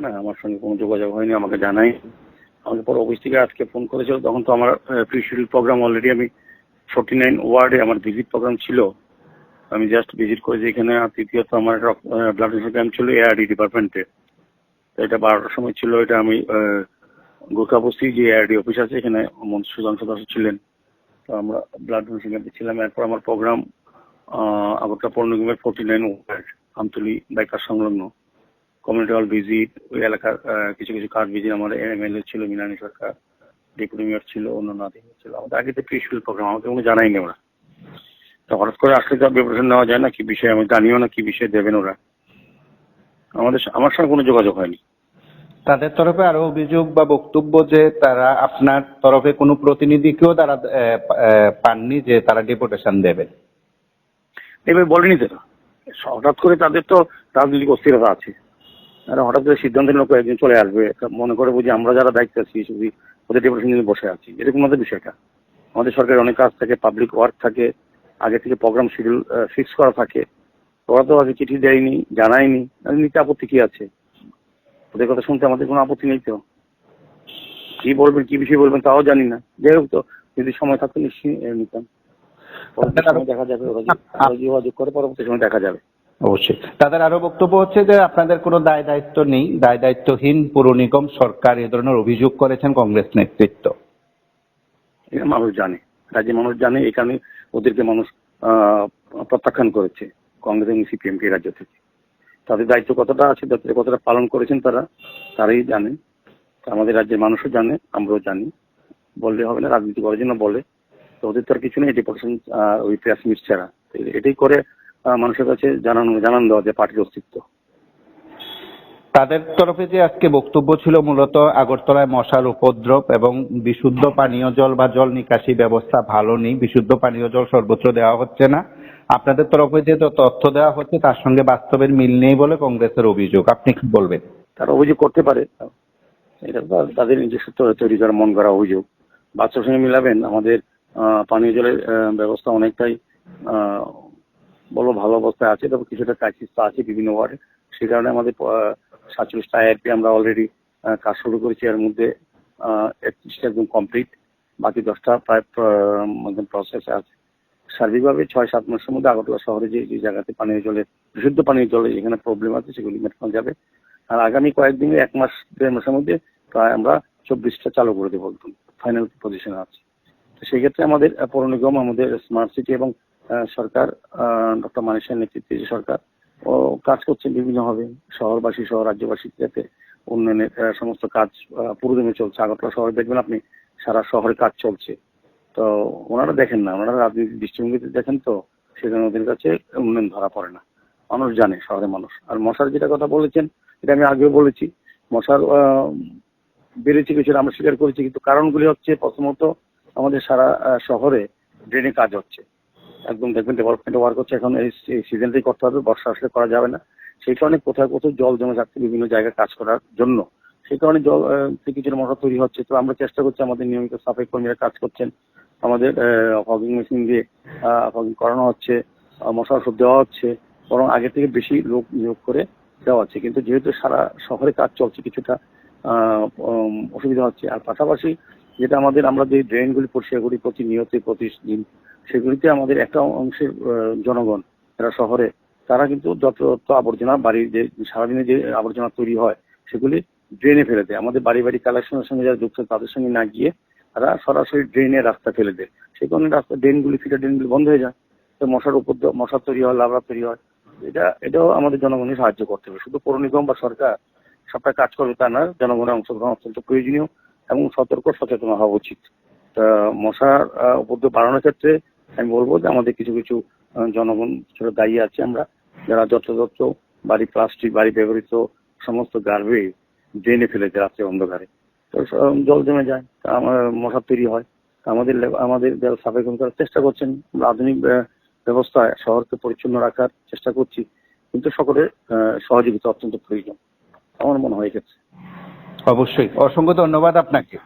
না, আমার সঙ্গে কোনো যোগাযোগ হয়নি, আমাকে জানাই। আমাকে পরে অফিস থেকে আজকে ফোন করেছিল, তখন তো আমার প্রি শিডিউল প্রোগ্রাম অলরেডি আমি 49 ওয়ার্ডে আমার ভিজিট প্রোগ্রাম ছিল। আমি জাস্ট ভিজিট করেছি এখানে। আর তৃতীয়ত আমার ব্লাড ডোনেশন ক্যাম্প ছিল এআরডি ডিপার্টমেন্টে। এটা 12টার সময় ছিল। এটা আমি গোরখাবস্তি যে এআরডি অফিস আছে এখানে মন্ত্রী সুধাংশু দাস ছিলেন। তো আমরা ব্লাড ডোনেশন ক্যাম্পে ছিলাম। এরপর আমার প্রোগ্রাম আগরতলা পৌর নিগমের 49 ওয়ার্ড আমতলী বাইকার সংলগ্ন কমিউনিটি হল ভিজিট, ওই এলাকার কিছু কিছু কাজ ভিজিট। আমার এমএলএ ছিল মিনানী সরকার, ডেপুটি মেয়র ছিল, অন্যান্য আধিকারিক ছিল। আমাদের আগে তো প্রি শিডিউল প্রোগ্রাম, আমাকে কোনো জানাইনি ওরা। তো হঠাৎ করে আসলে তো প্রিপারেশন নেওয়া যায় না, কি বিষয়ে আমি জানিও না কি বিষয়ে দেবেন ওরা। আমার সঙ্গে কোনো যোগাযোগ হয়নি। তাদের তরফে আরো অভিযোগ বা বক্তব্য যে তারা আপনার তরফে কোনো প্রতিনিধিকেও তারা পাননি যে তারা ডেপুটেশন দেবেন। এবার বলেনি তো, হঠাৎ করে তাদের তো রাজনৈতিক অস্থিরতা আছে। হঠাৎ করে সিদ্ধান্ত নিল একদিন চলে আসবে, মনে করে বুঝি আমরা যারা দায়িত্ব আছি শুধু ওদের ডেপুটেশন নিয়ে বসে আছি, এরকম আমাদের বিষয়টা। আমাদের সরকারের অনেক কাজ থাকে, পাবলিক ওয়ার্ক থাকে, আগে থেকে প্রোগ্রাম শিডিউল ফিক্স করা থাকে। ওরা তো আগে চিঠি দেয়নি, জানায়নি, নিতে আপত্তি কি আছে? ওদের কথা শুনতে আমাদের কোনো আপত্তি নেই তো। কি বলবেন, কি বিষয় বলবেন তাও জানি না। যাই হোক, তো যদি সময় থাকতো নিশ্চয়ই নিতাম। পরবর্তী সময় দেখা যাবে, ওরা যোগাযোগ করে পরবর্তী সময় দেখা যাবে। অবশ্যই। তাদের আরো বক্তব্য হচ্ছে যে আপনাদের কোনো দায় দায়িত্ব নেই, দায় দায়িত্বহীন পুর নিগম সরকার, এ ধরনের অভিযোগ করেছেন কংগ্রেস নেতৃত্ব। এটা মানুষ জানে, রাজ্যের মানুষ জানে। এই কারণে ওদেরকে মানুষ প্রত্যাখ্যান করেছে, কংগ্রেস এবং সিপিএম কে রাজ্য থেকে। তাদের দায়িত্ব কতটা আছে, দায়িত্ব কতটা পালন করেছেন তারাই জানে। আমাদের রাজ্যের মানুষও জানে, আমরাও জানি। বললে হবে না, রাজনীতি করার জন্য বলে। তো ওদের তো আর কিছু নেই, ডেপুটেশন ওই প্রেস মিট ছাড়া। এটাই করে মানুষের কাছে জানান দেওয়া যে পার্টির অস্তিত্ব। তাদের তরফে যে আজকে বক্তব্য ছিল মূলত আগরতলায় মশার উপদ্রব এবং বিশুদ্ধ পানীয় জল বা জল নিকাশি ব্যবস্থা ভালো নেই, বিশুদ্ধ পানীয় জল সর্বত্র দেওয়া হচ্ছে না। আপনাদের তরফে যে তথ্য দেওয়া হচ্ছে তার সঙ্গে বাস্তবের মিল নেই বলে কংগ্রেসের অভিযোগ। আপনি কি বলবেন? তারা অভিযোগ করতে পারে, এটা তো তাদের নিজস্ব তৈরি করা মন করা অভিযোগ। বাচ্চার সঙ্গে মিলাবেন? আমাদের পানীয় জলের ব্যবস্থা অনেকটাই ভালো অবস্থায় আছে, তবে কিছুটা ক্রাইসিস তো আছে বিভিন্ন ওয়ার্ডে। সেই কারণে আমাদের 47টা আইআরপি আমরা অলরেডি কাজ শুরু করেছি। এর মধ্যে 31টা একদম কমপ্লিট, বাকি 10টা প্রায় প্রসেসে আছে। সার্বিকভাবে 6-7 মাসের মধ্যে আগরতলা শহরে যে জায়গাতে পানীয় জলের, বিশুদ্ধ পানীয় জলের যেখানে প্রবলেম আছে সেগুলি মেটানো যাবে। আর আগামী কয়েকদিনে 1 মাস 1.5 মাসের মধ্যে প্রায় আমরা 24টা চালু করে দেবো, ফাইনাল পজিশনে আছে। তো সেই ক্ষেত্রে আমাদের পৌর নিগম, আমাদের স্মার্ট সিটি এবং সরকার, ডক্টর মানিক সাহের নেতৃত্বে যে সরকার ও কাজ করছে বিভিন্নভাবে, শহরবাসী সহ রাজ্যবাসী যাতে উন্নয়নের সমস্ত কাজ পুরোদমে চলছে। আগরতলা শহরে দেখবেন আপনি সারা শহরে কাজ চলছে। তো ওনারা দেখেন না, ওনারা রাজনীতির দৃষ্টিভঙ্গিতে দেখেন, তো সেখানে ওদের কাছে উন্নয়ন ধরা পড়ে না। মানুষ জানে, শহরের মানুষ। আর মশার যেটা কথা বলেছেন, এটা আমি আগেও বলেছি। মশার বেড়েছে কিছুটা, আমরা স্বীকার করেছি, কিন্তু কারণগুলি হচ্ছে প্রথমত আমাদের সারা শহরে ড্রেনে কাজ হচ্ছে। একদম দেখবেন ডেভেলপমেন্ট ওয়ার্ক হচ্ছে, এখন এই সিজনটাই করতে হবে, বর্ষা আসলে করা যাবে না। সেই কারণে কোথাও কোথাও জল জমে থাকছে বিভিন্ন জায়গায় কাজ করার জন্য। সেই কারণে জল থেকে কিছুটা মশা তৈরি হচ্ছে। তো আমরা চেষ্টা করছি, আমাদের নিয়মিত সাফাই কর্মীরা কাজ করছেন, আমাদের ফগিং মেশিন দিয়ে ফগিং করানো হচ্ছে, মশার ওষুধ দেওয়া হচ্ছে, বরং আগে থেকে বেশি লোক নিয়োগ করে দেওয়া হচ্ছে। কিন্তু যেহেতু সারা শহরে কাজ চলছে, কিছুটা অসুবিধা হচ্ছে। আর পাশাপাশি যেটা আমরা যে ড্রেনগুলি পরিষ্কার করি প্রতিনিয়ত প্রতিদিন, সেগুলিতে আমাদের একটা অংশের জনগণ যারা শহরে, তারা কিন্তু যত আবর্জনা, বাড়ির যে সারাদিনে যে আবর্জনা তৈরি হয় সেগুলি ড্রেনে ফেলে দেয়। আমাদের বাড়ি বাড়ি কালেকশনের সঙ্গে যারা যুক্ত তাদের সঙ্গে না গিয়ে তারা সরাসরি ড্রেনে রাস্তা ফেলে দেয়। সেই কারণে ড্রেনগুলি বন্ধ হয়ে যায়। তো মশার উপদ্রব, মশা তৈরি হয়, লার্ভা তৈরি হয়। এটাও আমাদের জনগণের সাহায্য করতে হবে। শুধু পৌর নিগম বা সরকার সবটা কাজ করবে তা না, জনগণের অংশগ্রহণ অত্যন্ত প্রয়োজনীয় এবং সচেতন হওয়া উচিত। তা মশার উপদ্রব বাড়ানোর ক্ষেত্রে আমি বলবো যে আমাদের কিছু কিছু জনগণ সেটা দায়ী আছে আমরা, যারা যত্র বাড়ি প্লাস্টিক, বাড়ি ব্যবহৃত সমস্ত গার্বেজ ড্রেনে ফেলে দেয় রাত্রে অন্ধকারে। তো জল জমে যায়, মশা তৈরি হয়। আমাদের যারা সাফাই কর্মী করার চেষ্টা করছেন, আমরা আধুনিক ব্যবস্থায় শহরকে পরিচ্ছন্ন রাখার চেষ্টা করছি, কিন্তু সকলের সহযোগিতা অত্যন্ত প্রয়োজন আমার মনে হয় এক্ষেত্রে। অবশ্যই। অসংখ্য ধন্যবাদ আপনাকে।